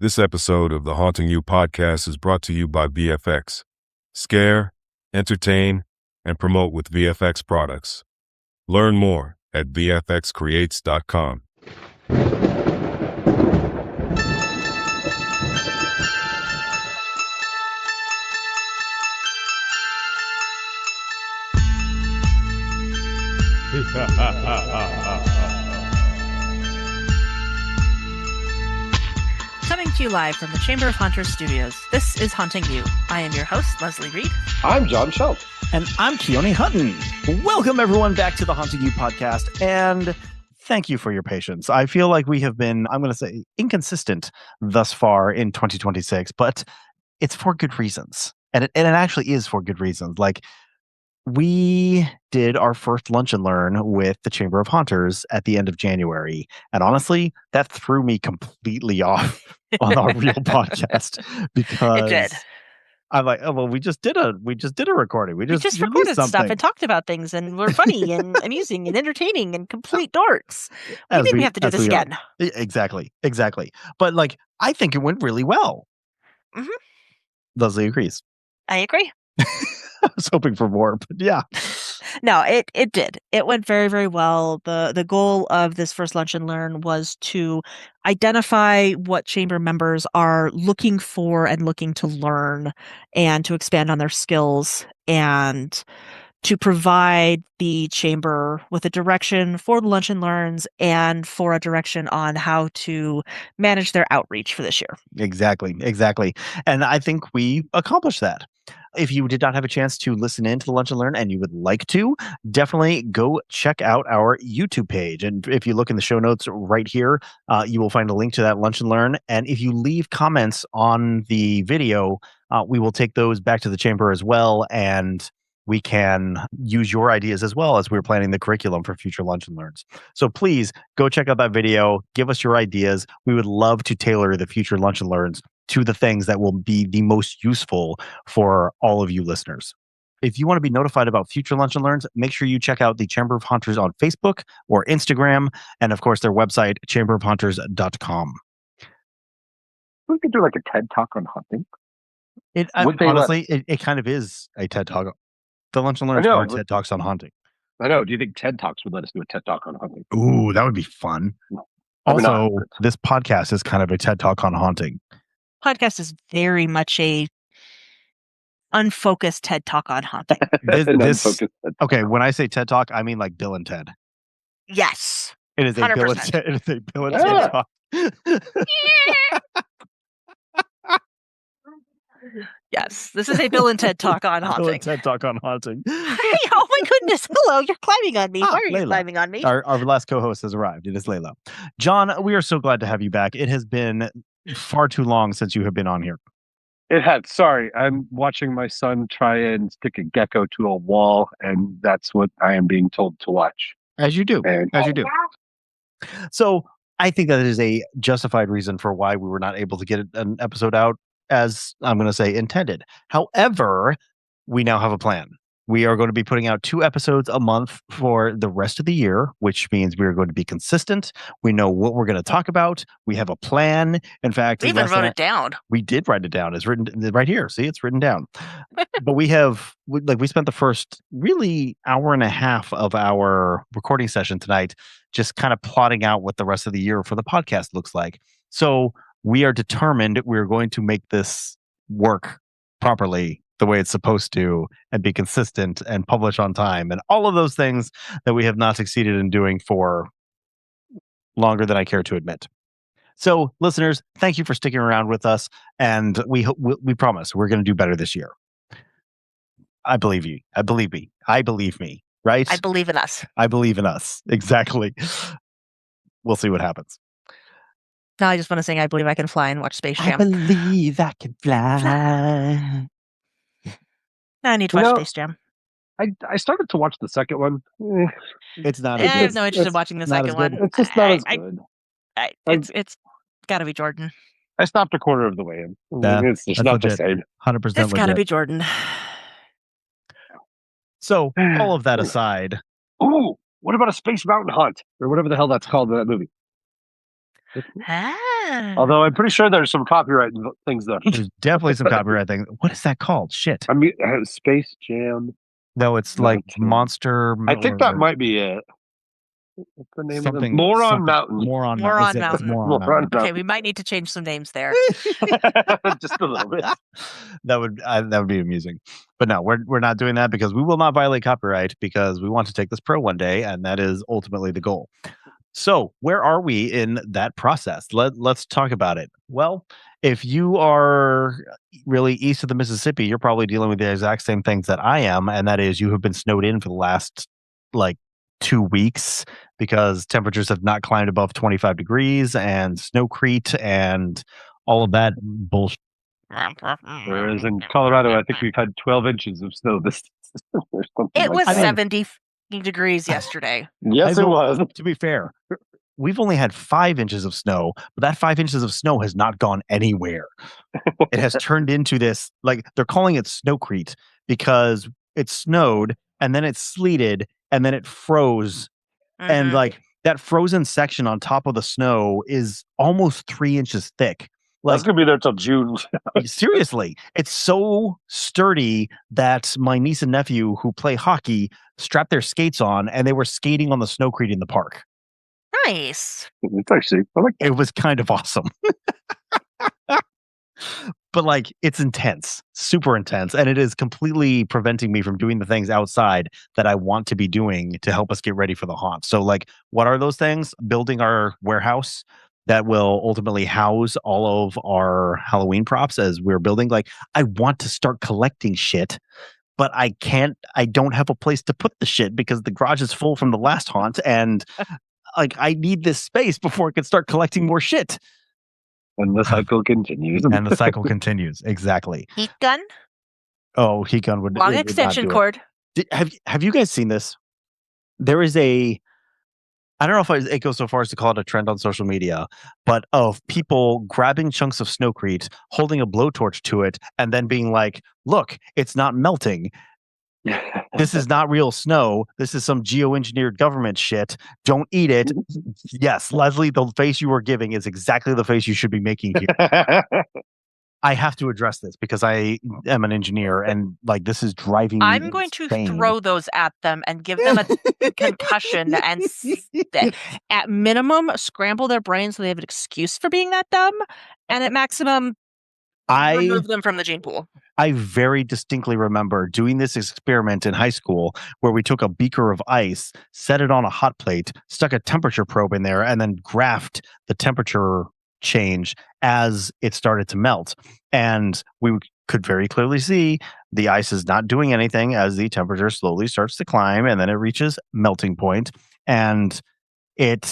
This episode of the Haunting You podcast is brought to you by VFX. Scare, entertain, and promote with VFX products. Learn more at vfxcreates.com. Coming to you live from the Chamber of Haunters Studios, this is Haunting You. I am your host, Leslie Reed. I'm John Schelt. And I'm Keoni Hutton. Welcome, everyone, back to the Haunting You podcast. And thank you for your patience. I feel like we have been, I'm going to say, inconsistent thus far in 2026, but it's for good reasons. And it actually is for good reasons. Like, we did our first Lunch and Learn with the Chamber of Haunters at the end of January. And honestly, that threw me completely off on our real podcast because It did. I'm like, oh, well, we just did a recording. We just recorded something. stuff and talked about things, and we're funny and amusing and entertaining and complete dorks. Maybe we have to do this again. Exactly. But like, I think it went really well. Mm-hmm. Leslie agrees. I agree. I was hoping for more, but yeah. No, it did. It went very, very well. The goal of this first Lunch and Learn was to identify what chamber members are looking for and looking to learn and to expand on their skills and to provide the chamber with a direction for the Lunch and Learns and for a direction on how to manage their outreach for this year. Exactly. And I think we accomplished that. If you did not have a chance to listen in to the Lunch and Learn and you would like to, definitely go check out our YouTube page. And if you look in the show notes right here, you will find a link to that Lunch and Learn. And if you leave comments on the video, we will take those back to the chamber as well. And we can use your ideas as well as we're planning the curriculum for future Lunch and Learns. So please go check out that video. Give us your ideas. We would love to tailor the future Lunch and Learns to the things that will be the most useful for all of you listeners. If you want to be notified about future Lunch and Learns, make sure you check out the Chamber of Haunters on Facebook or Instagram, and of course their website, chamberofhaunters.com. We could do like a TED Talk on hunting. It kind of is a TED Talk. The Lunch and Learns are TED Talks on haunting. I know. Do you think TED Talks would let us do a TED Talk on hunting? Ooh, that would be fun. Also, this podcast is kind of a TED Talk on haunting. Podcast is very much a unfocused TED Talk on haunting. Okay, when I say TED Talk, I mean like Bill and Ted. Yes. It is a 100%. Bill and Ted talk. Yes, this is a Bill and Ted Talk on haunting. Bill and Ted Talk on haunting. Hey, oh my goodness. Hello, you're climbing on me. Why are you Layla. climbing on me? Our last co-host has arrived. It is Layla. John, we are so glad to have you back. It has been far too long since you have been on here. It had. Sorry, I'm watching my son try and stick a gecko to a wall, and that's what I am being told to watch. As you do. And So I think that is a justified reason for why we were not able to get an episode out as I'm going to say intended. However, we now have a plan. We are going to be putting out 2 episodes a month for the rest of the year, which means we are going to be consistent. We know what we're going to talk about. We have a plan. In fact, We even wrote it down. We did write it down. It's written right here. See, it's written down. But we spent the first really hour and a half of our recording session tonight just kind of plotting out what the rest of the year for the podcast looks like. So we are determined we're going to make this work properly the way it's supposed to and be consistent and publish on time and all of those things that we have not succeeded in doing for longer than I care to admit. So listeners, thank you for sticking around with us. And we promise we're going to do better this year. I believe you. I believe me. Right? I believe in us. I believe in us. Exactly. We'll see what happens. Now I just want to sing I Believe I Can Fly and watch Space Jam. I believe I can fly. Now I need to watch Space Jam. I started to watch the second one. It's not. I have no interest in watching the second one. It's just not as good. It's got to be Jordan. I stopped a quarter of the way in. Yeah, it's just not the same. 100%. It's got to be Jordan. So all of that aside. Ooh, what about a Space Mountain Hunt or whatever the hell that's called in that movie? Although I'm pretty sure there's some copyright things there. There's definitely some copyright thing. What is that called? Shit. I mean, Space Jam. No, it's like Monster. I think that might be it. What's the name of it? Moron Mountain. Moron Mountain. Moron Okay, we might need to change some names there. Just a little bit. That would be amusing. But no, we're not doing that because we will not violate copyright because we want to take this pro one day, and that is ultimately the goal. So where are we in that process? Let's talk about it. Well, if you are really east of the Mississippi, you're probably dealing with the exact same things that I am, and that is you have been snowed in for the last 2 weeks because temperatures have not climbed above 25 degrees and snowcrete and all of that bullshit. Whereas in Colorado, I think we've had 12 inches of snow this. It was 70 degrees yesterday. Yes, it was. To be fair, we've only had 5 inches of snow, but that 5 inches of snow has not gone anywhere. It has turned into this, they're calling it snowcrete because it snowed and then it sleeted and then it froze. Mm-hmm. And that frozen section on top of the snow is almost 3 inches thick. That's going to be there till June. Seriously, it's so sturdy that my niece and nephew who play hockey strapped their skates on and they were skating on the snowcrete in the park. Nice. It's actually, I like that. It was kind of awesome. But it's intense, super intense, and it is completely preventing me from doing the things outside that I want to be doing to help us get ready for the haunt. So what are those things? Building our warehouse that will ultimately house all of our Halloween props as we're building. I want to start collecting shit, but I don't have a place to put the shit because the garage is full from the last haunt, and I need this space before I can start collecting more shit. And the cycle continues. And the cycle continues. Exactly. Heat gun? Oh, heat gun would long extension cord. Have you guys seen this? There is I don't know if it goes so far as to call it a trend on social media, but of people grabbing chunks of snowcrete, holding a blowtorch to it, and then being like, look, it's not melting. This is not real snow. This is some geoengineered government shit. Don't eat it. Yes, Leslie, the face you are giving is exactly the face you should be making here. I have to address this because I am an engineer and this is driving me I'm going insane. to throw those at them and give them a concussion and at minimum scramble their brains so they have an excuse for being that dumb, and at maximum remove them from the gene pool. I very distinctly remember doing this experiment in high school where we took a beaker of ice, set it on a hot plate, stuck a temperature probe in there, and then graphed the temperature change as it started to melt. And we could very clearly see the ice is not doing anything as the temperature slowly starts to climb, and then it reaches melting point. And what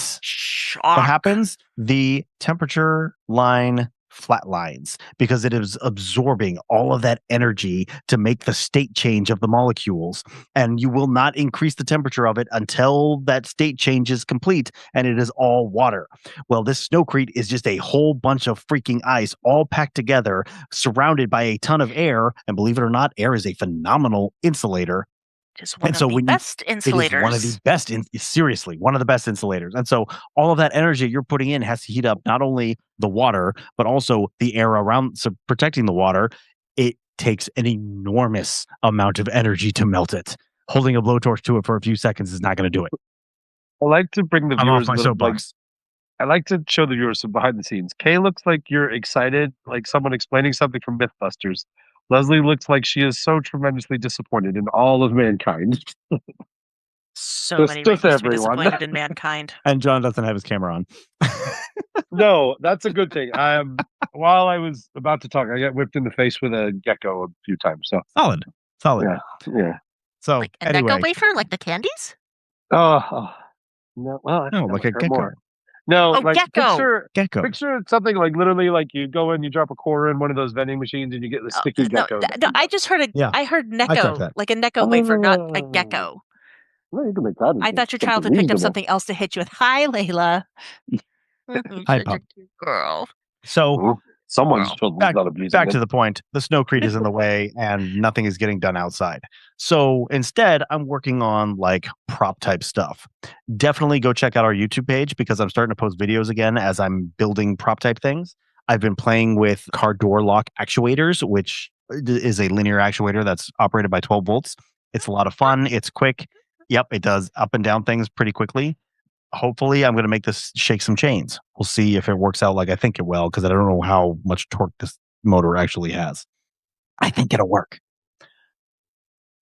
happens? The temperature line flatlines because it is absorbing all of that energy to make the state change of the molecules, and you will not increase the temperature of it until that state change is complete and it is all water. Well, this snowcrete is just a whole bunch of freaking ice all packed together, surrounded by a ton of air, and believe it or not, air is a phenomenal insulator. It's one of the best insulators. It is one of the best, seriously, one of the best insulators. And so all of that energy you're putting in has to heat up not only the water, but also the air around, so protecting the water. It takes an enormous amount of energy to melt it. Holding a blowtorch to it for a few seconds is not going to do it. I like to bring the viewers. I'm off my soapbox. I like to show the viewers some behind the scenes. Kay looks like you're excited, like someone explaining something from Mythbusters. Leslie looks like she is so tremendously disappointed in all of mankind. So many reasons to be disappointed in mankind. And John doesn't have his camera on. No, that's a good thing. While I was about to talk, I got whipped in the face with a gecko a few times. So solid. Yeah. So like a anyway. gecko wafer, like the candies? Oh no. Well, no, like a gecko. More. No, oh, like gecko. Picture something like literally like you go in, you drop a quarter in one of those vending machines, and you get the sticky gecko. No, I just heard I heard Necco, like a Necco wafer, not a gecko. Well, you can make that. I thought your child had picked up something else to hit you with. Hi, Layla. Hi, Pop. Girl. So Someone's Wow. children's not abusing Back it. to the point, the snowcrete is in the way and nothing is getting done outside. So instead, I'm working on like prop type stuff. Definitely go check out our YouTube page because I'm starting to post videos again as I'm building prop type things. I've been playing with car door lock actuators, which is a linear actuator that's operated by 12 volts. It's a lot of fun. It's quick. Yep, it does up and down things pretty quickly. Hopefully, I'm going to make this shake some chains. We'll see if it works out like I think it will, because I don't know how much torque this motor actually has. I think it'll work.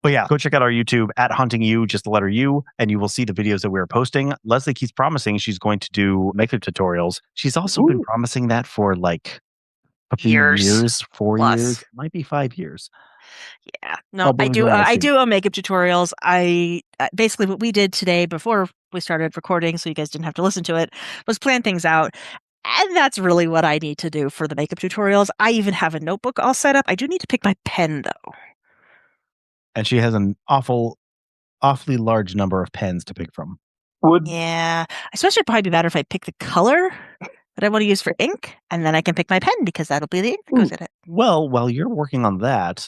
But yeah, go check out our YouTube at Hunting You, just the letter U, and you will see the videos that we're posting. Leslie keeps promising she's going to do makeup tutorials. She's also been promising that for like a few years, 4 plus. years, might be 5 years. Yeah, no, I do. I do makeup tutorials. I basically what we did today before we started recording, so you guys didn't have to listen to it, was plan things out, and that's really what I need to do for the makeup tutorials. I even have a notebook all set up. I do need to pick my pen though, and she has an awfully large number of pens to pick from. Yeah, I suppose it'd probably be better if I pick the color that I want to use for ink, and then I can pick my pen because that'll be the ink that goes in it. Well, while you're working on that,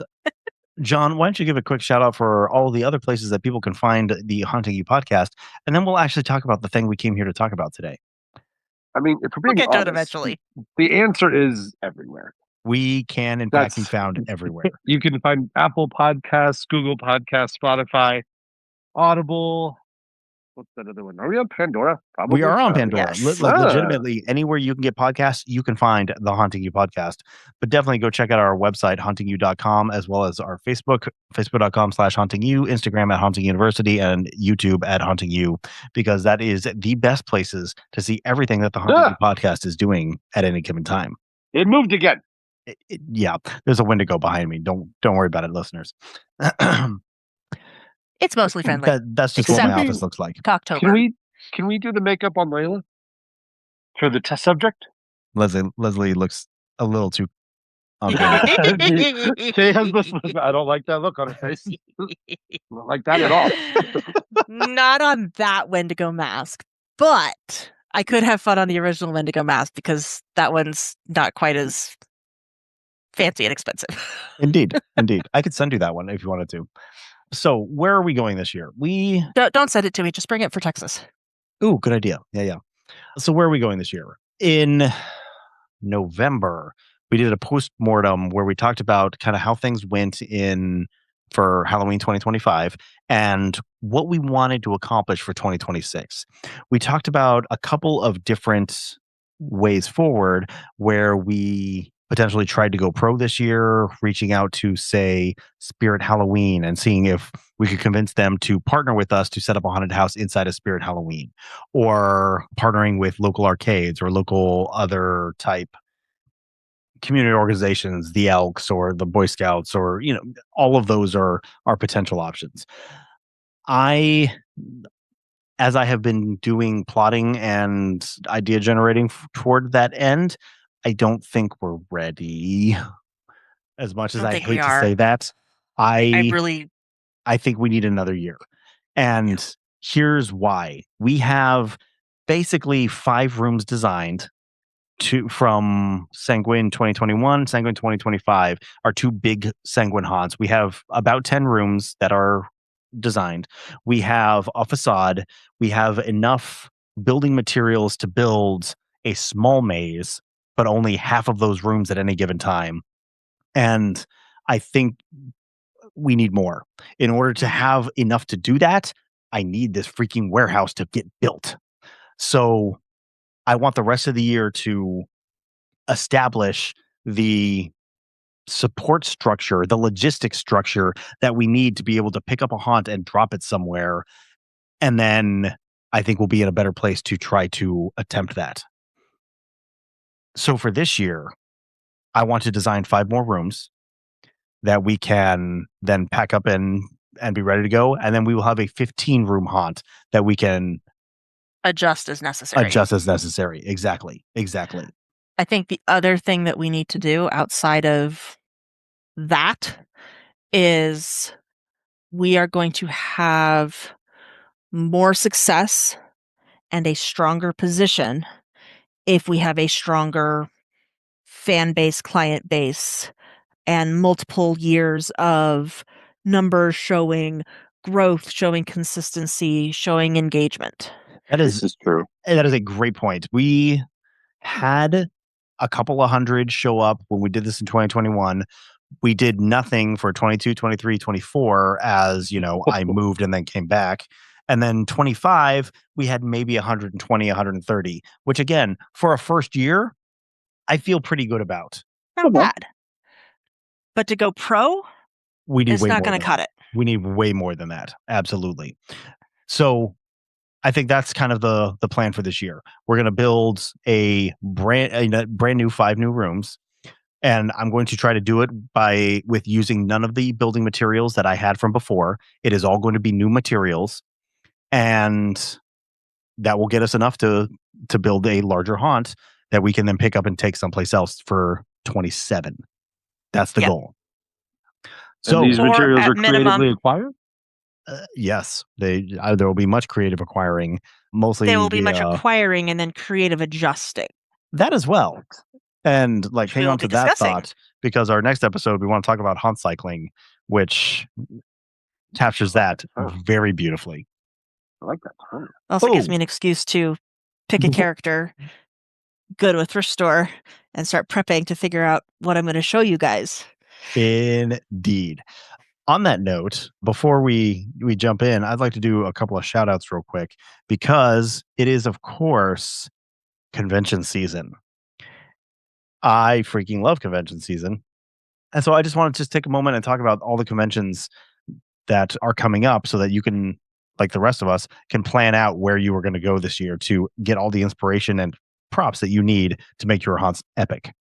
John, why don't you give a quick shout out for all the other places that people can find the Hunting You podcast, and then we'll actually talk about the thing we came here to talk about today. I mean, if we're being We'll get to it honest, eventually. the answer is everywhere. We can, in fact, be found everywhere. You can find Apple Podcasts, Google Podcasts, Spotify, Audible. What's that other one? Are we on Pandora? Probably. We are on Pandora. Yes. Legitimately, anywhere you can get podcasts, you can find the Hunting You podcast. But definitely go check out our website, huntingyou.com, as well as our Facebook, facebook.com/huntingyou, Instagram at Hunting University, and YouTube at Hunting You, because that is the best places to see everything that the Hunting You podcast is doing at any given time. It moved again. Yeah, there's a Wendigo behind me. Don't worry about it, listeners. It's mostly friendly. That's just what my office looks like. October. Can we do the makeup on Layla for the test subject? Leslie looks a little too. Kay has this. I don't like that look on her face. I don't like that at all. Not on that Wendigo mask, but I could have fun on the original Wendigo mask because that one's not quite as fancy and expensive. Indeed. I could send you that one if you wanted to. So where are we going this year? We don't send it to me. Just bring it for Texas. Ooh, good idea. Yeah. So where are we going this year? In November, we did a post-mortem where we talked about kind of how things went for Halloween 2025 and what we wanted to accomplish for 2026. We talked about a couple of different ways forward where we potentially tried to go pro this year, reaching out to, say, Spirit Halloween and seeing if we could convince them to partner with us to set up a haunted house inside of Spirit Halloween, or partnering with local arcades or local other type community organizations, the Elks or the Boy Scouts, or, all of those are potential options. As I have been doing plotting and idea generating toward that end, I don't think we're ready. As much as I hate to say that, I think we need another year. And here's why. We have basically 5 rooms designed from Sanguine 2021, Sanguine 2025, our 2 big Sanguine haunts. We have about 10 rooms that are designed. We have a facade. We have enough building materials to build a small maze, but only half of those rooms at any given time. And I think we need more. In order to have enough to do that, I need this freaking warehouse to get built. So I want the rest of the year to establish the support structure, the logistic structure that we need to be able to pick up a haunt and drop it somewhere. And then I think we'll be in a better place to try to attempt that. So for this year, I want to design 5 more rooms that we can then pack up and be ready to go. And then we will have a 15-room haunt that we can adjust as necessary. Exactly. I think the other thing that we need to do outside of that is we are going to have more success and a stronger position if we have a stronger fan base, client base, and multiple years of numbers showing growth, showing consistency, showing engagement. This is true. That is a great point. We had a couple of hundred show up when we did this in 2021. We did nothing for 22, 23, 24 as, I moved and then came back. And then 25, we had maybe 120, 130, which again, for a first year, I feel pretty good about. Not bad. But to go pro, we need it's way not more going than to cut that. it. We need way more than that. Absolutely. So I think that's kind of the plan for this year. We're going to build a brand new 5 new rooms. And I'm going to try to do it with using none of the building materials that I had from before. It is all going to be new materials. And that will get us enough to build a larger haunt that we can then pick up and take someplace else for 27. That's the goal. So these materials are creatively acquired? Yes, there will be much creative acquiring. Mostly there will be much acquiring and then creative adjusting. That as well. And hang on to that thought, because our next episode, we want to talk about haunt cycling, which captures that very beautifully. I like that. Also gives me an excuse to pick a character, go to a thrift store, and start prepping to figure out what I'm going to show you guys. Indeed. On that note, before we jump in, I'd like to do a couple of shout outs real quick, because it is, of course, convention season. I freaking love convention season. And so I just want to take a moment and talk about all the conventions that are coming up so that you can, like the rest of us, can plan out where you are going to go this year to get all the inspiration and props that you need to make your haunts epic.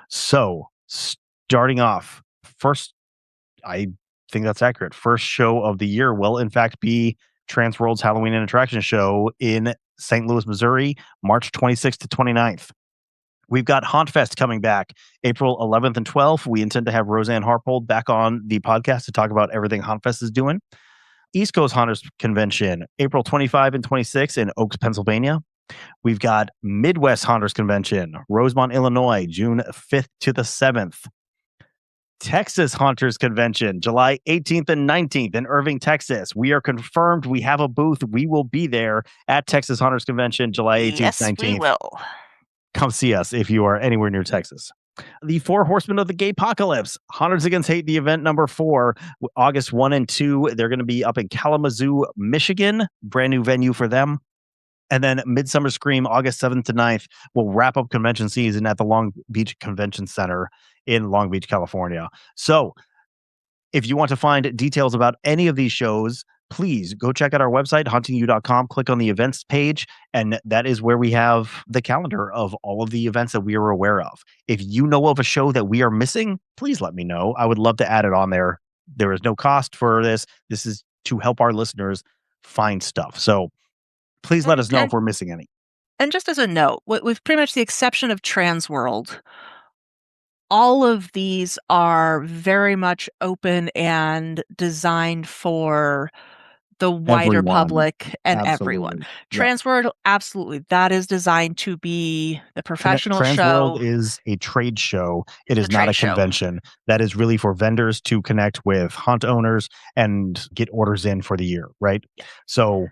So starting off, first, I think that's accurate. First show of the year will in fact be Transworld's Halloween and Attraction Show in St. Louis, Missouri, March 26th to 29th. We've got HauntFest coming back April 11th and 12th. We intend to have Roseanne Harpold back on the podcast to talk about everything HauntFest is doing. East Coast Haunters Convention, April 25 and 26 in Oaks, Pennsylvania. We've got Midwest Haunters Convention, Rosemont, Illinois, June 5th to the 7th. Texas Haunters Convention, July 18th and 19th in Irving, Texas. We are confirmed. We have a booth. We will be there at Texas Haunters Convention, July 18th, yes, 19th. We will. Come see us if you are anywhere near Texas. The Four Horsemen of the Gaypocalypse, Haunters Against Hate, the event number 4, August 1 and 2. They're going to be up in Kalamazoo, Michigan. Brand new venue for them. And then Midsummer Scream, August 7th to 9th, will wrap up convention season at the Long Beach Convention Center in Long Beach, California. So if you want to find details about any of these shows, please go check out our website, hauntingyou.com, click on the events page, and that is where we have the calendar of all of the events that we are aware of. If you know of a show that we are missing, please let me know. I would love to add it on there. There is no cost for this. This is to help our listeners find stuff. So please let us know if we're missing any. And just as a note, with pretty much the exception of Transworld, all of these are very much open and designed for the wider public and everyone. Transworld, absolutely. That is designed to be the professional show. Transworld is a trade show. It is not a convention. That is really for vendors to connect with haunt owners and get orders in for the year, right? Yeah. So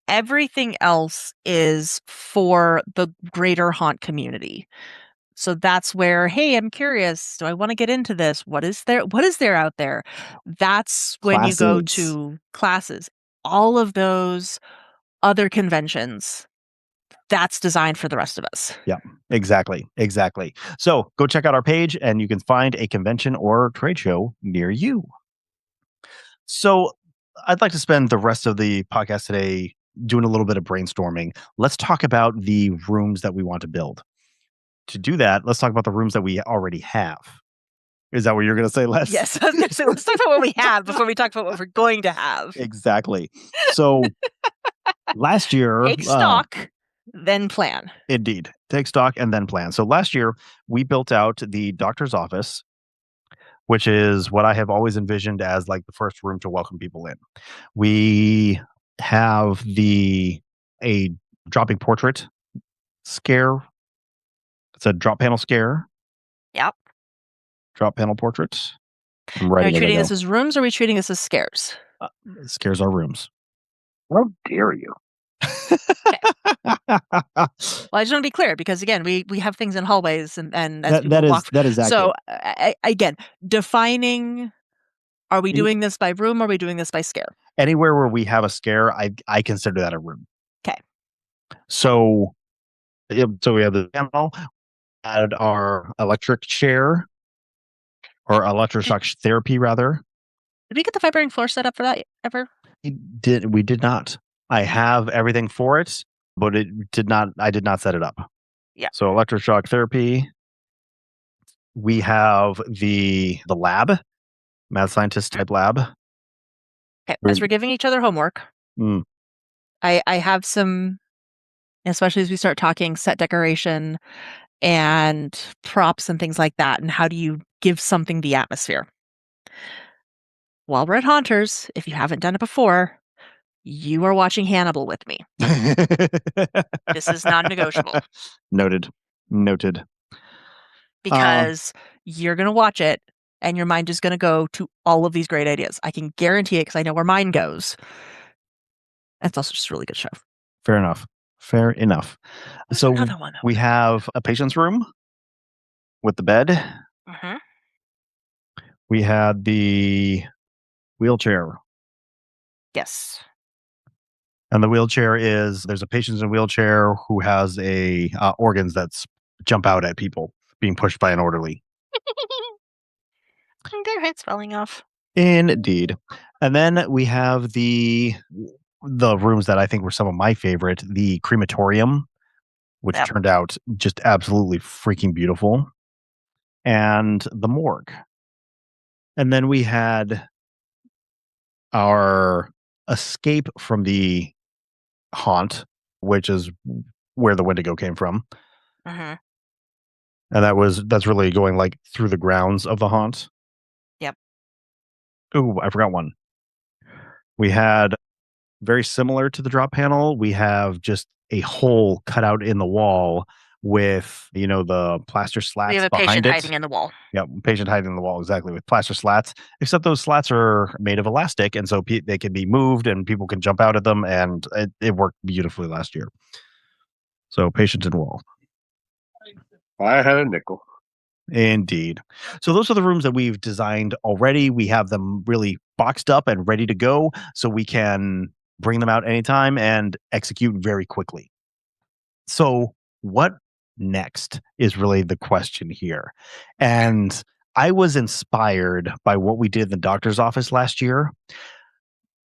everything else is for the greater haunt community. So that's where, hey, I'm curious. Do I want to get into this? What is there out there? That's when you go to classes. All of those other conventions, that's designed for the rest of us. Yeah, exactly. So go check out our page and you can find a convention or trade show near you. So I'd like to spend the rest of the podcast today doing a little bit of brainstorming. Let's talk about the rooms that we want to build. To do that, let's talk about the rooms that we already have. Is that what you're going to say, Les? Yes, I was going to say, let's talk about what we have before we talk about what we're going to have. Exactly. So last year... Take stock, then plan. Indeed. Take stock and then plan. So last year, we built out the doctor's office, which is what I have always envisioned as like the first room to welcome people in. We have a dropping portrait scare. It's a drop panel scare. Yep. Drop panel portraits. I'm Are we writing treating it this as rooms or are we treating this as scares? Scares our rooms. How dare you? Well, I just want to be clear because again, we have things in hallways and as people walk. that is accurate. So again, defining: are we doing this by room? Or are we doing this by scare? Anywhere where we have a scare, I consider that a room. Okay. So we have the panel, add our electric chair or electroshock therapy rather. Did we get the vibrating floor set up for that ever? We did not. I have everything for it, but I did not set it up. Yeah. So electroshock therapy. We have the lab, mad scientist type lab. Okay. As we're giving each other homework, I have some, especially as we start talking set decoration and props and things like that, and how do you give something the atmosphere? While we're at Haunters, if you haven't done it before, you are watching Hannibal with me. This is non-negotiable. Noted. Because you're going to watch it and your mind is going to go to all of these great ideas. I can guarantee it because I know where mine goes. It's also just a really good show. Fair enough. There's So another one, though. we have a patient's room with the bed. Mhm. We had the wheelchair. Yes. And the wheelchair is there's a patient in a wheelchair who has a organs that jump out at people being pushed by an orderly. Their head's falling off. Indeed. And then we have the rooms that I think were some of my favorite, the crematorium, which Yep. turned out just absolutely freaking beautiful, and the morgue. And then we had our escape from the haunt, which is where the Wendigo came from. Mhm. And that's really going like through the grounds of the haunt. Yep. Ooh, I forgot one. We had very similar to the drop panel. We have just a hole cut out in the wall with, the plaster slats We have a behind patient it. hiding in the wall. Yeah, patient hiding in the wall, exactly, with plaster slats, except those slats are made of elastic, and so they can be moved and people can jump out of them, and it worked beautifully last year. So patient in wall. I had a nickel. Indeed. So those are the rooms that we've designed already. We have them really boxed up and ready to go so we can bring them out anytime and execute very quickly. So what next is really the question here. And I was inspired by what we did in the doctor's office last year.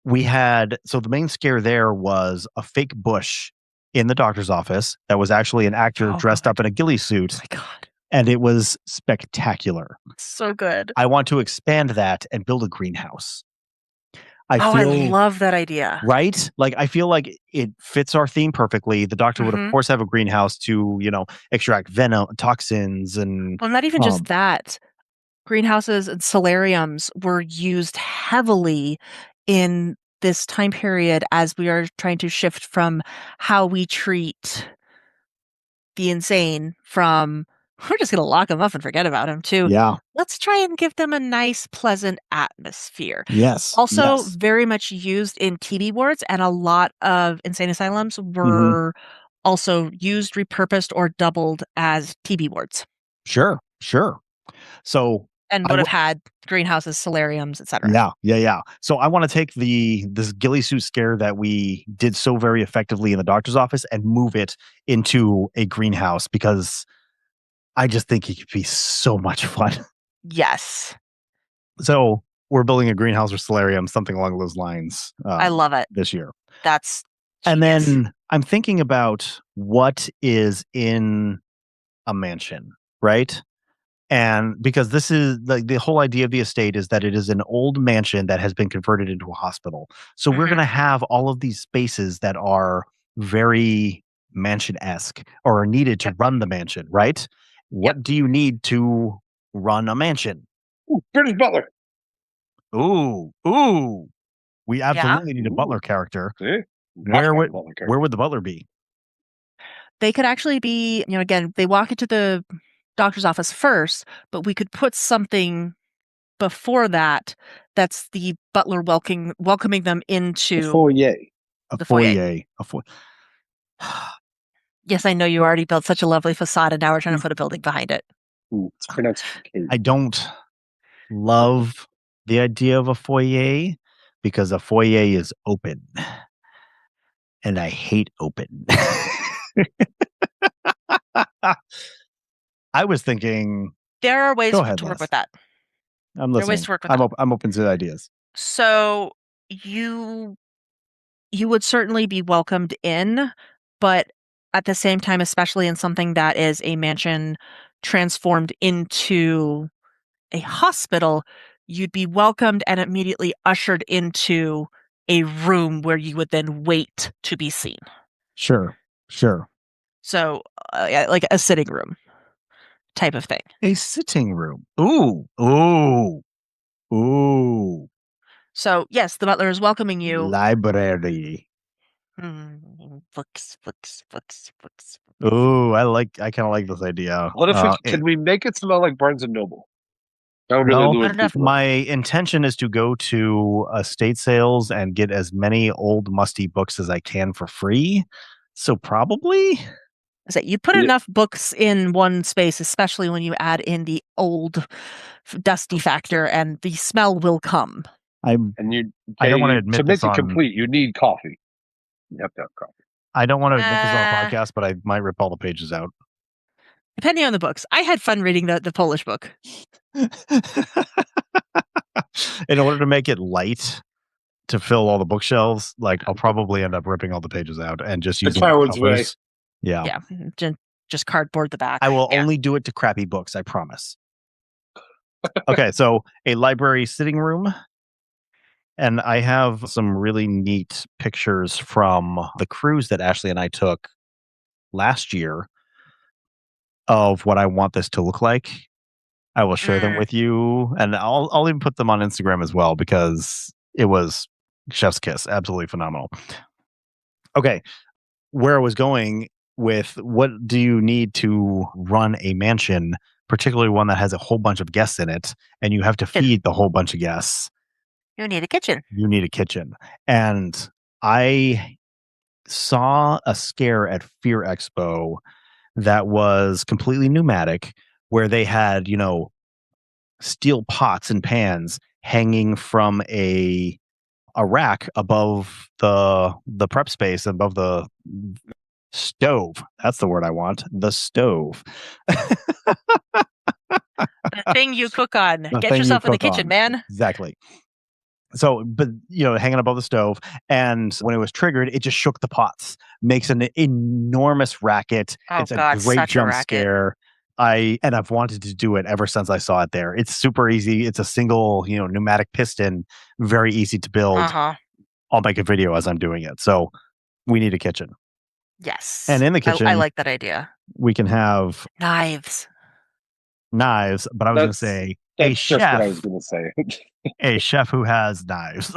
So the main scare there was a fake bush in the doctor's office that was actually an actor dressed up in a ghillie suit. Oh my God. And it was spectacular. So good. I want to expand that and build a greenhouse. I love that idea. Right? Like, I feel like it fits our theme perfectly. The doctor would, of course, have a greenhouse to, extract venom, toxins, and. Well, not even just that. Greenhouses and solariums were used heavily in this time period as we are trying to shift from how we treat the insane from we're just going to lock them up and forget about them to let's try and give them a nice, pleasant atmosphere. Yes. Also very much used in TB wards, and a lot of insane asylums were also used, repurposed, or doubled as TB wards. Sure. So and would have had greenhouses, solariums, etc. Yeah. So I want to take this ghillie suit scare that we did so very effectively in the doctor's office and move it into a greenhouse because I just think it could be so much fun. Yes. So we're building a greenhouse or solarium, something along those lines. I love it. This year. That's and then I'm thinking about what is in a mansion, right? And because this is the whole idea of the estate is that it is an old mansion that has been converted into a hospital. So we're going to have all of these spaces that are very mansion-esque or are needed to run the mansion, right? What do you need to run a mansion? Ooh, British butler. Ooh. We absolutely need a butler character. See? Where would the butler be? They could actually be, again, they walk into the doctor's office first, but we could put something before that that's the butler welcoming them into Foyer. the foyer. A foyer. Yes, I know you already built such a lovely facade, and now we're trying to put a building behind it. Ooh, it's pronounced cave. I don't love the idea of a foyer because a foyer is open. And I hate open. I was thinking, There are ways Go ahead, to work Liz. with that. I'm There are ways listening. to work with I'm, that. I'm open to ideas. So you would certainly be welcomed in, but at the same time, especially in something that is a mansion transformed into a hospital, you'd be welcomed and immediately ushered into a room where you would then wait to be seen. Sure. So, yeah, like a sitting room type of thing. A sitting room. Ooh. So, yes, the butler is welcoming you. Library. Books. Ooh, I kind of like this idea. What if can we make it smell like Barnes and Noble? That would really Well, lure Not enough- people. my intention is to go to estate sales and get as many old musty books as I can for free. So probably So you put Yeah. enough books in one space, especially when you add in the old dusty factor, and the smell will come. And I don't want to admit to make this it on- complete, you need coffee. You have to have coffee. I don't want to admit this on a Uh, podcast, but I might rip all the pages out. Depending on the books. I had fun reading the Polish book. In order to make it light to fill all the bookshelves, like I'll probably end up ripping all the pages out and just using the Coward's way. covers. Yeah. Yeah, just cardboard the back. I will Yeah. only do it to crappy books, I promise. Okay, so a library sitting room. And I have some really neat pictures from the cruise that Ashley and I took last year of what I want this to look like. I will share them with you, and I'll even put them on Instagram as well because it was chef's kiss, absolutely phenomenal. Okay, where I was going with what do you need to run a mansion, particularly one that has a whole bunch of guests in it, and you have to feed the whole bunch of guests. You need a kitchen. You need a kitchen. And I saw a scare at Fear Expo that was completely pneumatic, where they had, steel pots and pans hanging from a rack above the prep space, above the stove. That's the word I want. The stove. The thing you cook on. The Get thing you yourself in the cook kitchen, on. man. Exactly. So, but hanging above the stove, and when it was triggered, it just shook the pots, makes an enormous racket. Oh, It's God, a great such a jump racket. scare. I've wanted to do it ever since I saw it there. It's super easy. It's a single, pneumatic piston, very easy to build. Uh-huh. I'll make a video as I'm doing it. So we need a kitchen. Yes. And in the kitchen, I like that idea. we can have Knives. knives, but I was going to say a That's just what I was chef, going to say. a chef who has knives,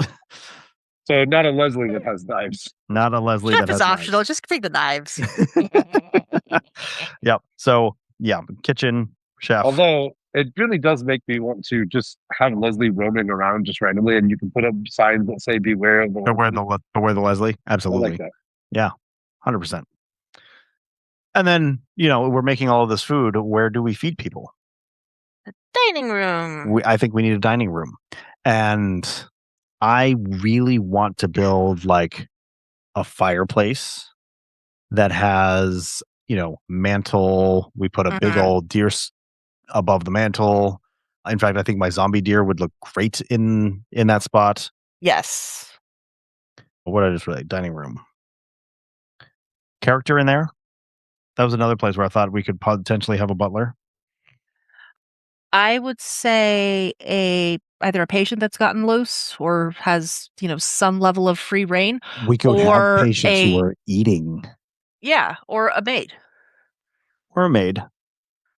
So not a Leslie that has knives. not a Leslie Chef that is has optional. knives. Just bring the knives. Yep. So kitchen, chef. Although it really does make me want to just have Leslie roaming around just randomly, and you can put up signs that say "Beware of the." Beware the Leslie. Absolutely. I like that. Yeah, 100%. And then we're making all of this food. Where do we feed people? Dining room. I think we need a dining room, and I really want to build like a fireplace that has mantle. We put a big old deer above the mantle. In fact, I think my zombie deer would look great in that spot. Yes. What did I just really dining room character in there? That was another place where I thought we could potentially have a butler. I would say either a patient that's gotten loose or has, some level of free reign. We could Or have patients who are eating. Yeah, or a maid. Or a maid.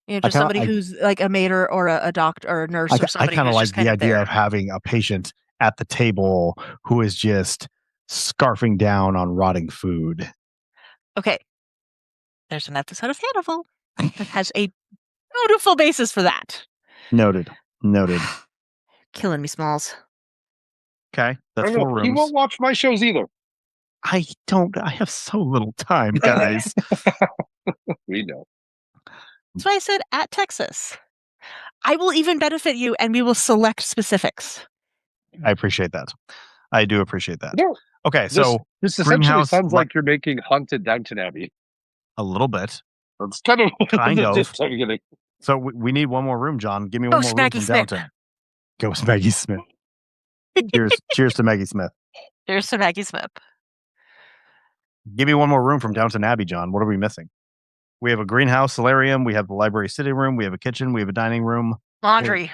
Just somebody who's like a maid or a doctor or a nurse or somebody. I kind of who's like just the idea there. of having a patient at the table who is just scarfing down on rotting food. Okay. There's an episode of Hannibal that has a beautiful basis for that. Noted. Killing me, Smalls. Okay, that's I don't 4 know. He rooms. won't watch my shows either. I have so little time, guys. We know. That's why I said at Texas. I will even benefit you, and we will select specifics. I appreciate that. I do appreciate that. No, Okay, so this essentially greenhouse sounds like you're making Haunted Downton Abbey. a little bit. That's kind of Kind the of. gist I'm getting. So we need one more room, John. Give me one more room Maggie from Smith. Downton. Ghost Maggie Smith. Cheers to Maggie Smith. Here's to Maggie Smith. Give me one more room from Downton Abbey, John. What are we missing? We have a greenhouse solarium. We have the library sitting room. We have a kitchen. We have a dining room. Laundry.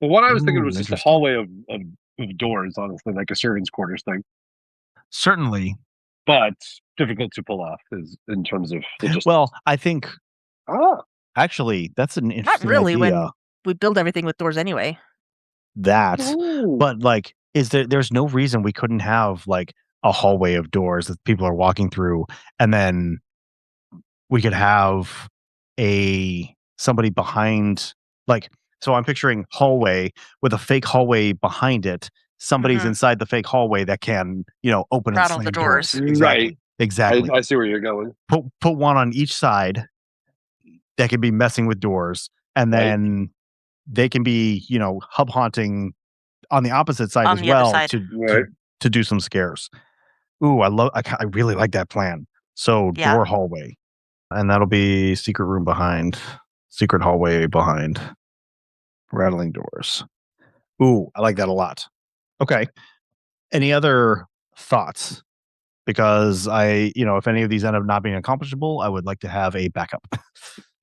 Well, what I was thinking was just a Interesting. hallway of doors, honestly, like a servants' quarters thing. Certainly. But difficult to pull off is in terms of logistics. Well, I think Ah, actually that's an Not interesting really, idea. when we build everything with doors anyway. That, ooh. but like, there's no reason we couldn't have like a hallway of doors that people are walking through, and then we could have somebody behind, like, so I'm picturing hallway with a fake hallway behind it. Somebody's Mhm. inside the fake hallway that can, open and Rattle slam the doors. Right. Exactly. I see where you're going. Put one on each side that can be messing with doors, and Right. then they can be, hub haunting on the opposite side On as the other well side. Right. to do some scares. Ooh, I really like that plan. So Yeah. door hallway, and that'll be secret room behind, secret hallway behind, rattling doors. Ooh, I like that a lot. Okay. Any other thoughts? Because if any of these end up not being accomplishable, I would like to have a backup.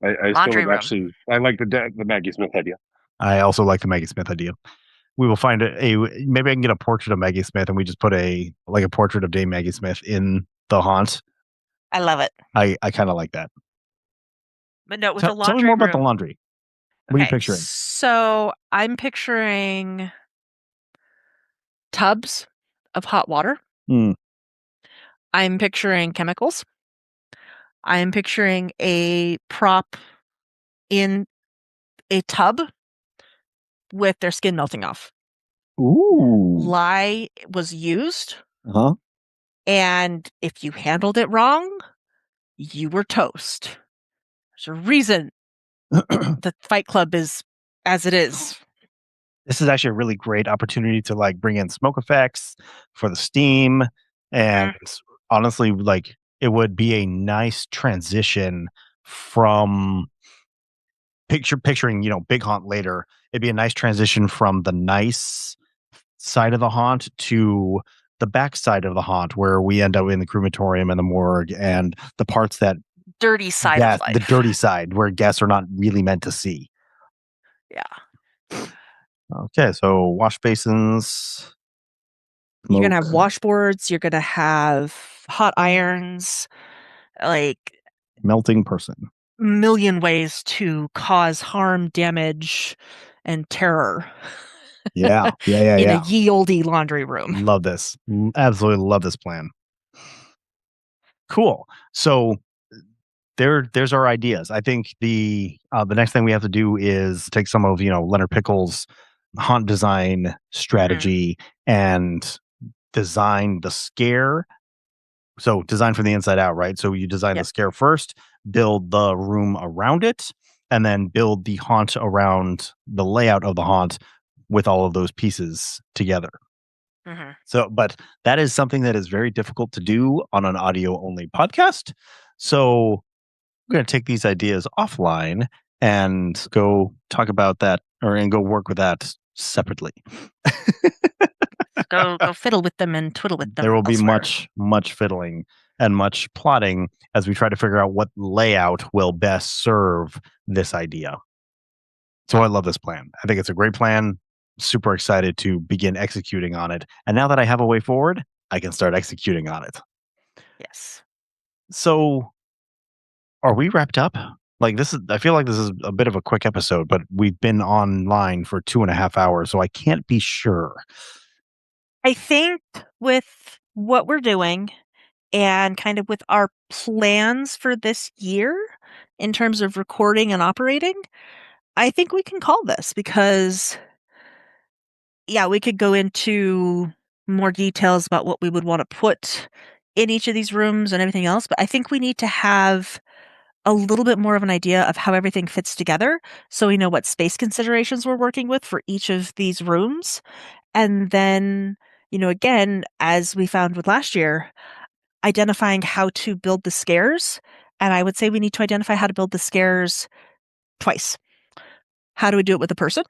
I still Laundry would room. actually. I like the Maggie Smith idea. I also like the Maggie Smith idea. We will find maybe I can get a portrait of Maggie Smith, and we just put a portrait of Dame Maggie Smith in the haunt. I love it. I kind of like that. But no, with Tell the me laundry more room. about the laundry. What are you Okay, picturing? so I'm picturing tubs of hot water. Mm. I'm picturing chemicals. I'm picturing a prop in a tub with their skin melting off. Ooh. Lye was used, Huh? and if you handled it wrong, you were toast. There's a reason the Fight Club is as it is. This is actually a really great opportunity to like bring in smoke effects for the steam, and honestly, like it would be a nice transition from picturing big haunt later. It'd be a nice transition from the nice side of the haunt to the back side of the haunt, where we end up in the crematorium and the morgue and the parts that Dirty side of life. the dirty side where guests are not really meant to see. Yeah. Okay, so wash basins. You're going to have smoke, washboards. You're going to have hot irons. Like melting person. million ways to cause harm, damage, and terror. Yeah. in a ye olde laundry room. Love this. Absolutely love this plan. Cool. So there's our ideas. I think the next thing we have to do is take some of Leonard Pickle's haunt design strategy and design the scare. So design from the inside out, right? So you design the scare first, build the room around it, and then build the haunt around the layout of the haunt with all of those pieces together. Mm-hmm. So, but that is something that is very difficult to do on an audio only podcast. So we're going to take these ideas offline and go talk about that and go work with that separately. Go fiddle with them and twiddle with them. There will be elsewhere. much fiddling and much plotting as we try to figure out what layout will best serve this idea. So I love this plan. I think it's a great plan. Super excited to begin executing on it. And now that I have a way forward, I can start executing on it. Yes. So are we wrapped up? I feel like this is a bit of a quick episode, but we've been online for 2.5 hours, so I can't be sure. I think with what we're doing and kind of with our plans for this year in terms of recording and operating, I think we can call this because, yeah, we could go into more details about what we would want to put in each of these rooms and everything else, but I think we need to have a little bit more of an idea of how everything fits together so we know what space considerations we're working with for each of these rooms. And then, again, as we found with last year, identifying how to build the scares. And I would say we need to identify how to build the scares twice. How do we do it with a person?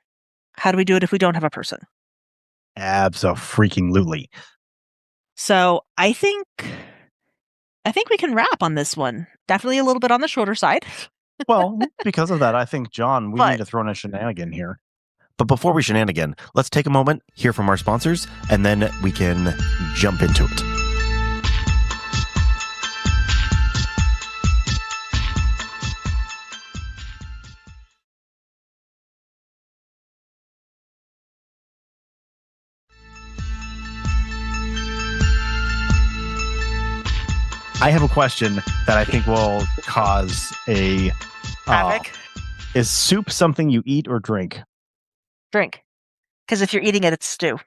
How do we do it if we don't have a person? Abso-freaking-lutely. So I think we can wrap on this one. Definitely a little bit on the shorter side. Well, because of that, I think, John, we need to throw in a shenanigan here. But before we shenanigan, let's take a moment, hear from our sponsors, and then we can jump into it. I have a question that I think will cause a havoc. Is soup something you eat or drink? Drink. Because if you're eating it, it's stew.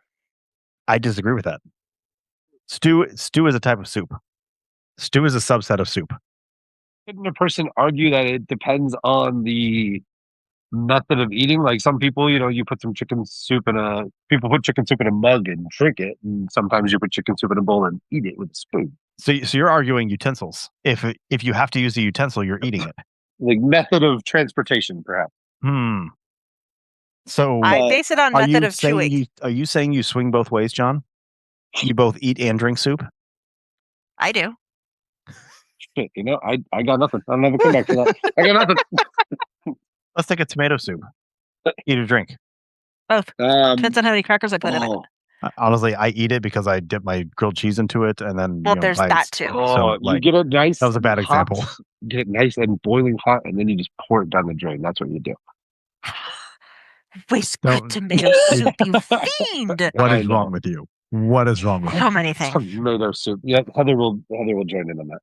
I disagree with that. Stew is a type of soup. Stew is a subset of soup. Couldn't a person argue that it depends on the method of eating? Like some people, you put some people put chicken soup in a mug and drink it, and sometimes you put chicken soup in a bowl and eat it with a spoon. So you're arguing utensils. If you have to use a utensil, you're eating it. Like method of transportation, perhaps. So I base it on method of chewing. Are you saying you swing both ways, John? You both eat and drink soup? I do. Shit, I got nothing. I'll never come back to that. I got nothing. Let's take a tomato soup. Eat or drink? Both. Depends on how many crackers I put in it. Honestly, I eat it because I dip my grilled cheese into it, and then there's that too. So, you get it nice. That was a bad example. Get it nice and boiling hot, and then you just pour it down the drain. That's what you do. Waste good tomato soup, you fiend! What is wrong with you? What is wrong with you? So many things. Tomato soup. Yeah, Heather will join in on that.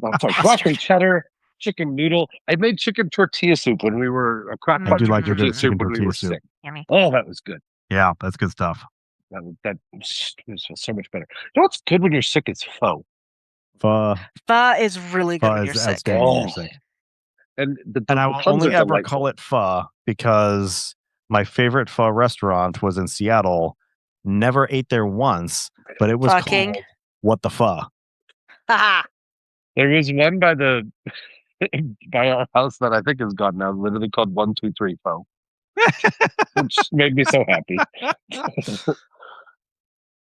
I'm sorry, broccoli cheddar, chicken noodle. I made chicken tortilla soup when we were I do like your good chicken tortilla soup. Yummy. Oh, that was good. Yeah, that's good stuff. That was so much better. You know what's good when you're sick is pho. Pho is really good when you're sick. And I will only ever call it pho because my favorite pho restaurant was in Seattle. Never ate there once, but it was called What the Pho. There was one by by our house that I think is gone now, literally called 123 Pho. Which made me so happy.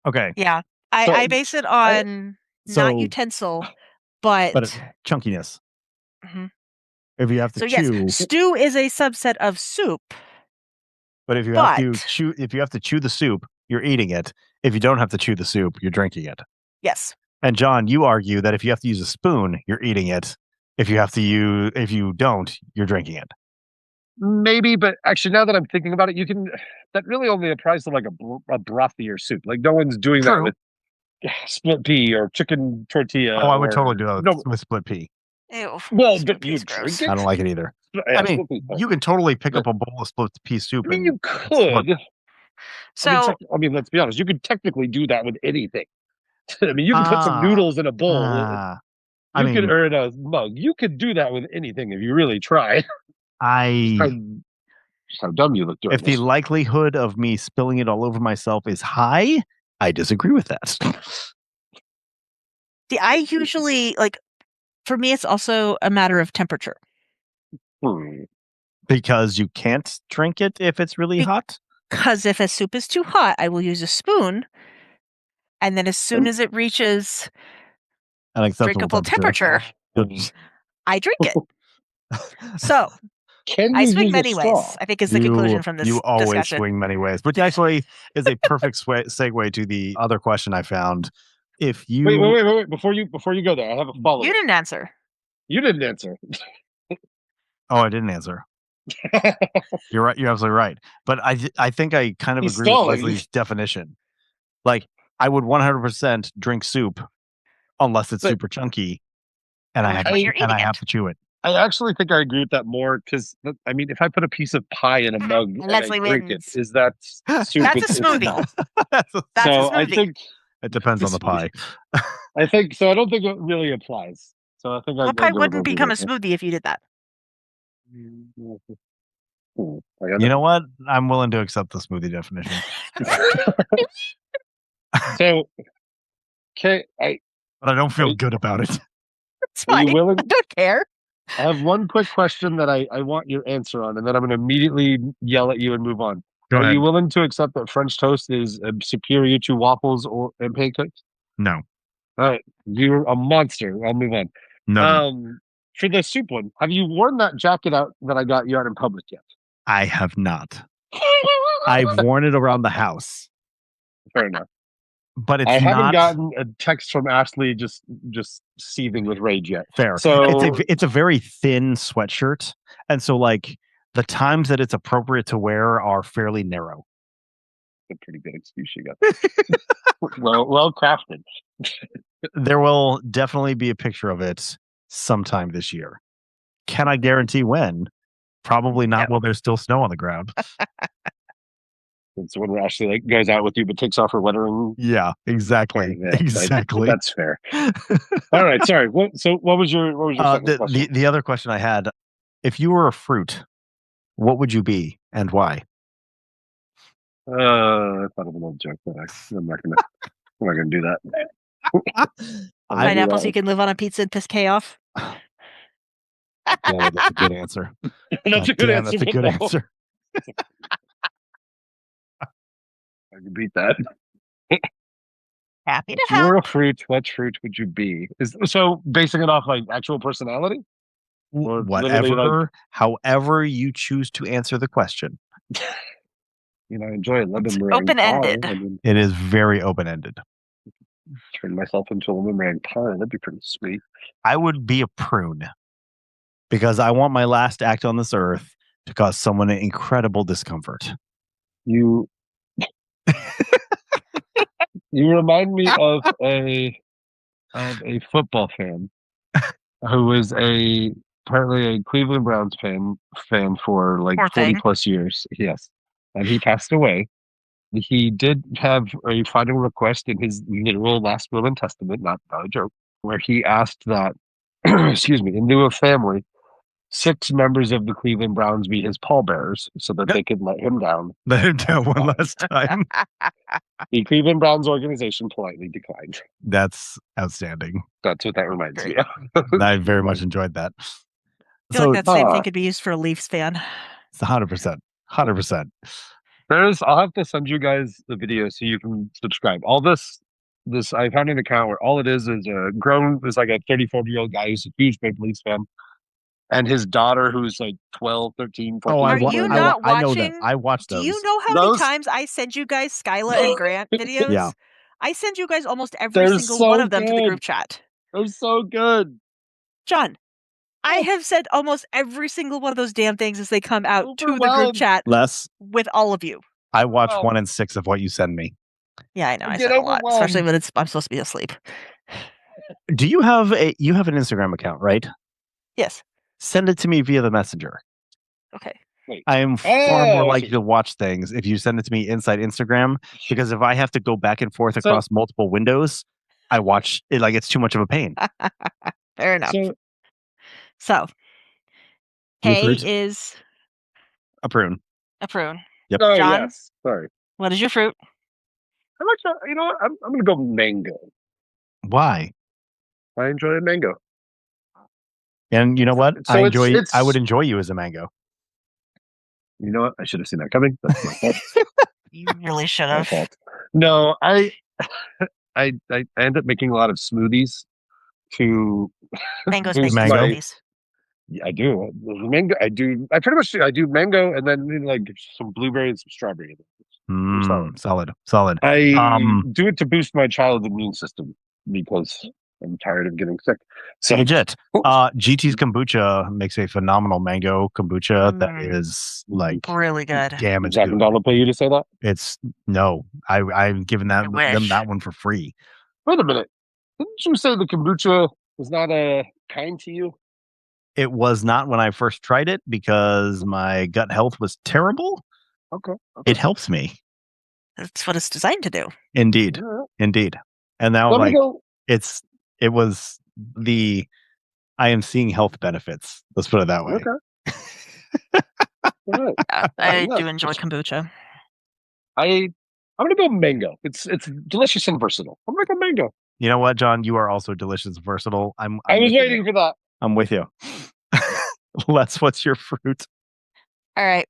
Okay. Yeah. I base it on not utensil, but chunkiness. Mm-hmm. If you have to chew. Yes, stew is a subset of soup. But if you have to chew the soup, you're eating it. If you don't have to chew the soup, you're drinking it. Yes. And John, you argue that if you have to use a spoon, you're eating it. If you don't, you're drinking it. Maybe, but actually, now that I'm thinking about it, that really only applies to like a brothier soup. Like no one's doing that with split pea or chicken tortilla. Oh, I would totally do that with split pea. Ew. Well, but you drink it? I don't like it either. I mean, you can totally pick up a bowl of split pea soup. I mean, you could. So, let's be honest. You could technically do that with anything. I mean, you can put some noodles in a bowl. Or in a mug. You could do that with anything if you really tried. How dumb you look doing If the likelihood of me spilling it all over myself is high, I disagree with that. I usually, for me, it's also a matter of temperature. Because you can't drink it if it's really hot? Because if a soup is too hot, I will use a spoon. And then as soon as it reaches drinkable temperature, I drink it. So, I swing many ways, I think is the conclusion from this discussion. You always swing many ways. Which actually is a perfect segue to the other question I found. If you Wait. Before you go there, I have a follow-up. You didn't answer. Oh, I didn't answer. You're right. You're absolutely right. But I think I kind of agree with Leslie's definition. Like, I would 100% drink soup unless it's super chunky. and I Which have one you're and I eating have it. to chew it. I actually think I agree with that more because I mean, if I put a piece of pie in a mug and I Leslie drink it, wins. is that soup? That's a It's smoothie. not. That's a So I smoothie. think It depends on the pie. I think so. I don't think it really applies. So I think What pie wouldn't become a smoothie if you did that? You know what? I'm willing to accept the smoothie definition. So, okay, But I don't feel good about it. It's are you fine. willing? I don't care. I have one quick question that I want your answer on, and then I'm going to immediately yell at you and move on. Go Are ahead. you willing to accept that French toast is superior to waffles and pancakes? No. All right, you're a monster. I'll move on. No. For the soup one, have you worn that jacket out that I got you out in public yet? I have not. I've worn it around the house. Fair enough. But it's I haven't not gotten a text from Ashley just seething with rage yet. fair. So It's a very thin sweatshirt. And so like the times that it's appropriate to wear are fairly narrow. a pretty good excuse you got. well crafted. There will definitely be a picture of it sometime this year. Can I guarantee when? Probably not while there's still snow on the ground. It's when Ashley like goes out with you but takes off her wedding. Yeah, exactly. Yeah, exactly. That's fair. All right, sorry. What was your second question? The other question I had, if you were a fruit, what would you be and why? I thought of an old joke, but I'm not gonna do that. Pineapple, so you can live on a pizza and piss K off. Yeah, that's a good answer. That's a good answer. That's a good answer. I can beat that. Happy to If you were help. a fruit, what fruit would you be? So basing it off like actual personality? Or literally, Whatever, however you choose to answer the question. I enjoy a lemon It's meringue open-ended. pie. I mean, It is very open-ended. turn myself into a lemon meringue pie. That'd be pretty sweet. I would be a prune because I want my last act on this earth to cause someone incredible discomfort. You remind me of a football fan who is apparently a Cleveland Browns fan for like Poor 40 thing. plus years. Yes. And he passed away. He did have a final request in his literal last will and testament, not a joke, where he asked that, excuse me, in lieu of family, 6 members of the Cleveland Browns be his pallbearers so that they could let him down. Let him down one last time. The Cleveland Browns organization politely declined. That's outstanding. That's what that reminds me of. I very much enjoyed that. I feel So like that same thing could be used for a Leafs fan. it's 100%. 100%. I'll have to send you guys the video so you can subscribe. All this I found an account where all it is like a 34-year-old guy who's a huge Maple Leafs fan. And his daughter, who's like 12, 13, 14. Are you not I know watching? them. I watched those. Do you know how many times I send you guys Skyla and Grant videos? Yeah. I send you guys almost every They're single so one of them to the good. group chat. They're so good. John, I have sent almost every single one of those damn things as they come out to the group Overwhelmed. chat Les, with all of you. I watch Oh. 1 in 6 of what you send me. Yeah, I know. I I get send a lot, overwhelmed. especially when I'm supposed to be asleep. Do you have an Instagram account, right? Yes. Send it to me via the messenger. Okay. I am far more likely okay. to watch things if you send it to me inside Instagram, because if I have to go back and forth across multiple windows, I watch it like it's too much of a pain. Fair enough. So, You hay fruit? is A prune. a prune. Yep. Oh, John? yes. Sorry. What is your fruit? How much? You know what? I'm going to go mango. Why? I enjoy a mango. And you know what? So I would enjoy you as a mango. You know what? I should have seen that coming. That's my fault. You really should My have. fault. No, I end up making a lot of smoothies to Mangoes boost make Mango? smoothies. Yeah, I do. Mango. I do. I pretty much do. I do mango and then like some blueberry and some strawberry. Solid. I do it to boost my child's immune system because I'm tired of getting sick. So Legit. GT's kombucha makes a phenomenal mango kombucha that Mm. is like Really good. damn, it's Jack good. and Donald pay you to say that? It's no, I've given I them wish. that one for free. Wait a minute. Didn't you say the kombucha was not kind to you? It was not when I first tried it because my gut health was terrible. Okay. It helps me. That's what it's designed to do. Indeed. Yeah. Indeed. And now Let me go. it was I am seeing health benefits. Let's put it that way. Okay. All right. I enough. do enjoy kombucha. I'm gonna go mango. It's delicious and versatile. I'm gonna go mango. You know what, John? You are also delicious and versatile. I'm I was with you waiting for that. there. I'm with you. Les, what's your fruit? All right.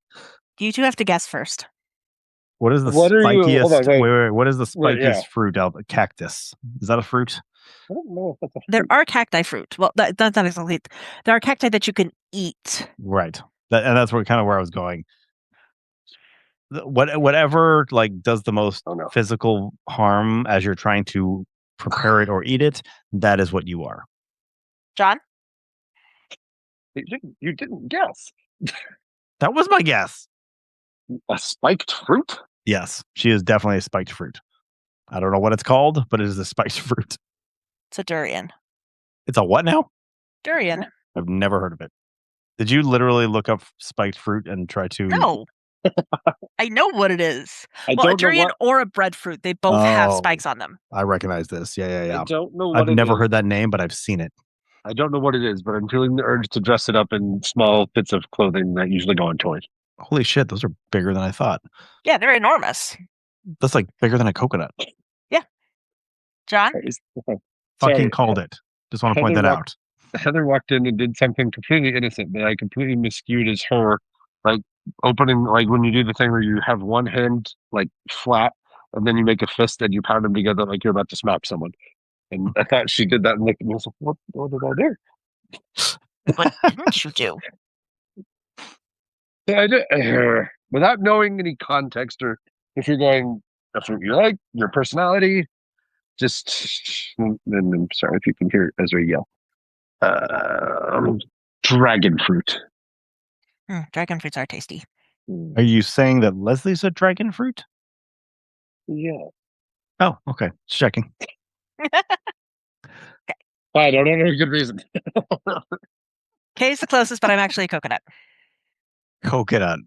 You two have to guess first. What is the What are you- spikiest? hold on, wait. Wait, what is the Wait, spikiest yeah. fruit out? Cactus. Is that a fruit? I don't know if that's a There fruit. are cacti fruit. Well, that's not exactly. There are cacti that you can eat. Right. And that's where I was going. Whatever like does the most Oh, no. physical harm as you're trying to prepare it or eat it, that is what you are. John? You didn't guess. That was my guess. A spiked fruit? Yes, she is definitely a spiked fruit. I don't know what it's called, but it is a spiked fruit. It's a durian. It's a what now? Durian. I've never heard of it. Did you literally look up spiked fruit and try to? No. I know what it is. I Well, a don't know durian what. or a breadfruit. They both have Oh. spikes on them. I recognize this. Yeah. I don't know what I've it never is. heard that name, but I've seen it. I don't know what it is, but I'm feeling the urge to dress it up in small bits of clothing that usually go on toys. Holy shit, those are bigger than I thought. Yeah, they're enormous. That's like bigger than a coconut. John? Fucking Sorry. called it. Just want to point that Heather out. Heather walked in and did something completely innocent that I completely miscued as her, like opening, like when you do the thing where you have one hand like flat and then you make a fist and you pound them together like you're about to smack someone. And I thought she did that and looked at me and was like, what did I do? What didn't you do? Yeah, I did, without knowing any context or if you're going, that's what you like, your personality, just, and I'm sorry if you can hear Ezra yell. Dragon fruit. Dragon fruits are tasty. Are you saying that Leslie's a dragon fruit? Yeah. Oh, okay. Just checking. I don't know a good reason. Kay's the closest, but I'm actually a coconut. Coconut.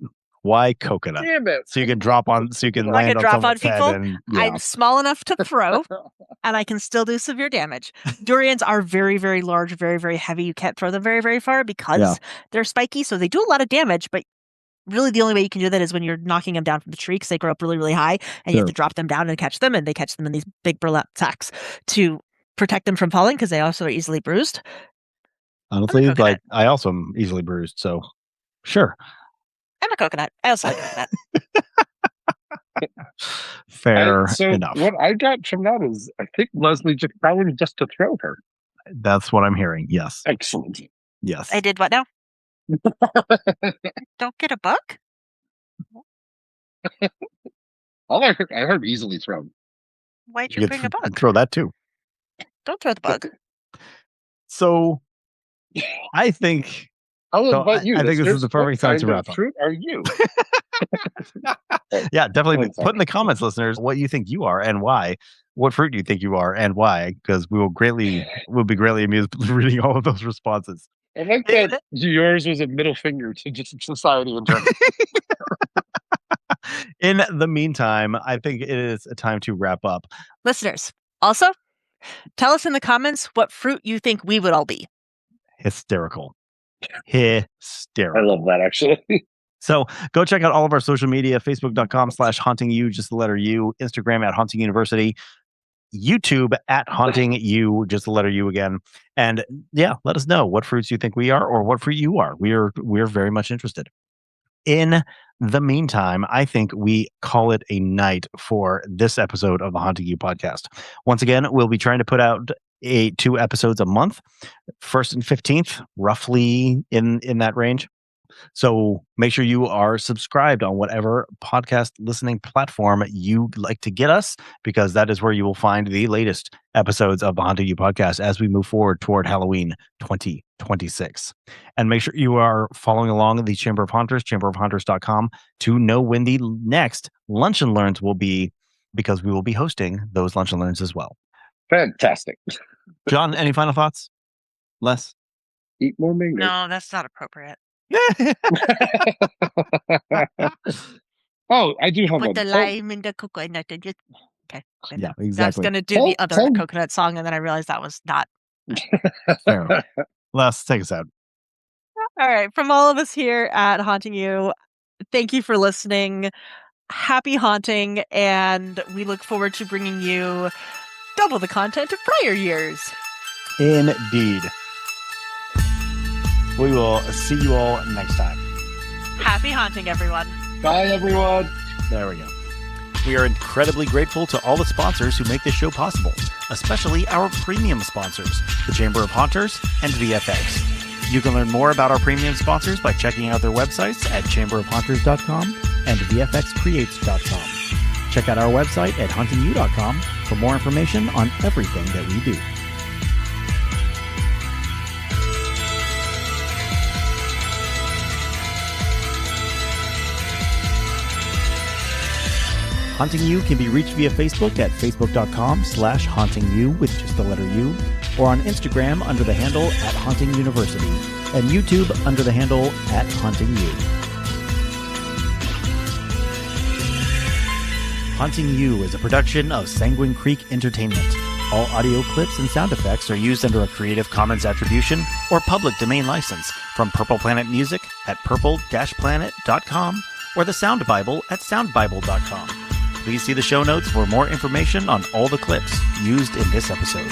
Why coconut? Damn it. So you can drop on, so you can I land can on drop someone's on head people. and yeah. I'm small enough to throw, and I can still do severe damage. Durians are very, very large, very, very heavy. You can't throw them very, very far because they're spiky, so they do a lot of damage, but really the only way you can do that is when you're knocking them down from the tree because they grow up really, really high, and you have to drop them down and catch them, and they catch them in these big burlap sacks to protect them from falling because they also are easily bruised. Honestly, coconut. like I also am easily bruised, so sure. I'm a coconut. I also like coconut. Fair So enough. what I got from that is I think Leslie just probably just to throw her. That's what I'm hearing. Yes. Excellent. Yes. I did what now? Don't get a bug? All I heard easily thrown. Why'd You you could bring a bug? throw that too. Don't throw the bug. So I think I'll So invite you. I think this is listeners. the perfect What time to kind wrap of up. fruit are you? yeah, definitely Thanks, put in the comments, listeners, what you think you are and why. What fruit do you think you are and why? Because we'll be greatly amused reading all of those responses. I like that yours was a middle finger to just society in general. In the meantime, I think it is a time to wrap up. Listeners, also, tell us in the comments what fruit you think we would all be. Hysterical. I love that, actually. So go check out all of our social media, facebook.com/hauntingyou, just the letter U, Instagram at Haunting University, YouTube at Haunting You, just the letter U again. And yeah, let us know what fruits you think we are or what fruit you are. We're very much interested. In the meantime, I think we call it a night for this episode of the Haunting You podcast. Once again, we'll be trying to put out 2 episodes a month, 1st and 15th, roughly in that range. So make sure you are subscribed on whatever podcast listening platform you like to get us, because that is where you will find the latest episodes of the Haunting You podcast as we move forward toward Halloween 2026. And make sure you are following along the Chamber of Haunters, chamberofhaunters.com, to know when the next Lunch and Learns will be, because we will be hosting those Lunch and Learns as well. Fantastic. John, any final thoughts? Less. Eat more mango. No, that's not appropriate. Oh, I do have Put one. the lime in the coconut and just okay. Yeah, I was exactly. gonna do the other Tell- coconut song, and then I realized that was not. Fair. Les, take us out. All right, from all of us here at Haunting You, thank you for listening. Happy haunting, and we look forward to bringing you double the content of prior years. Indeed. We will see you all next time. Happy haunting, everyone. Bye, everyone. There we go. We are incredibly grateful to all the sponsors who make this show possible, especially our premium sponsors, the Chamber of Haunters and VFX. You can learn more about our premium sponsors by checking out their websites at chamberofhaunters.com and vfxcreates.com. Check out our website at huntingyou.com for more information on everything that we do. Haunting You can be reached via Facebook at facebook.com/hauntingyou with just the letter U, or on Instagram under the handle at Haunting University, and YouTube under the handle at Haunting You. Haunting You is a production of Sanguine Creek Entertainment. All audio clips and sound effects are used under a Creative Commons Attribution or public domain license from Purple Planet Music at purple-planet.com or the Sound Bible at soundbible.com. Please see the show notes for more information on all the clips used in this episode.